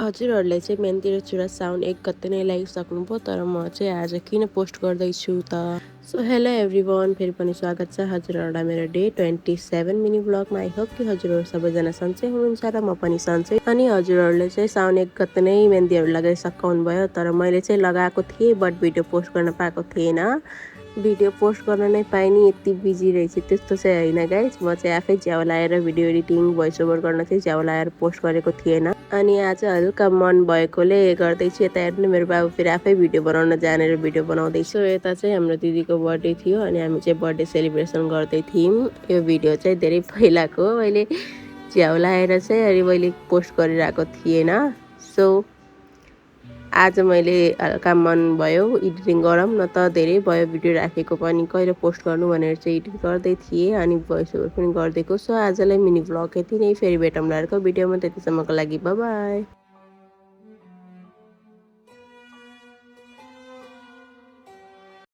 हजुरहरूले चाहिँ मेनतिर छुरा साउन्ड एक कति नै लगाइसक्नुभयो, तर म चाहिँ आज किन पोस्ट गर्दैछु त। सो हेलो एभ्रिवान, फेरि पनि स्वागत छ हजुरहरूलाई मेरो डे 27 मिनी ब्लगमा। आई होप कि हजुरहरू सबैजना सन्चै हुनुहुन्छ र म पनि सन्चै। अनि हजुरहरूले चाहिँ साउन्ड एक कति नै मेहन्दीहरू लगाइसक्नु भयो, तर मैले चाहिँ लगाएको थिएँ बट भिडियो पोस्ट गर्न पाएको थिएन। भिडियो पोस्ट गर्न नै पाएँ नि, यति बिजी रहेछ त्यस्तो चाहिँ होइन गाइज। म चाहिँ आफै झ्याउ लाएर भिडियो एडिटिङ भोइस ओभर गर्न चाहिँ झ्याउ लाएर पोस्ट गरेको थिएन। अनि आज हल्का मन भएकोले गर्दैछु। यता हेर्नु मेरो बाबु फेरि आफै भिडियो बनाउन जानेर भिडियो बनाउँदैछ। सो यता चाहिँ हाम्रो दिदीको बर्थडे थियो अनि हामी चाहिँ बर्थडे सेलिब्रेसन गर्दै थियौँ। यो भिडियो चाहिँ धेरै पहिलाको हो, मैले झ्याउ लाएर चाहिँ अनि मैले पोस्ट गरिरहेको थिएन। सो आज मैले हल्का मन भयो एडिटिङ गरौँ न त, धेरै भयो भिडियो राखेको पनि, कहिले पोस्ट गर्नु भनेर चाहिँ एडिट गर्दै थिएँ अनि भोइस ओभर पनि गरिदिएको। सो आजलाई मिनी भ्लग यति नै, फेरि भेटौँला अर्को भिडियोमा, त्यतिसम्मको लागि बाई बाई।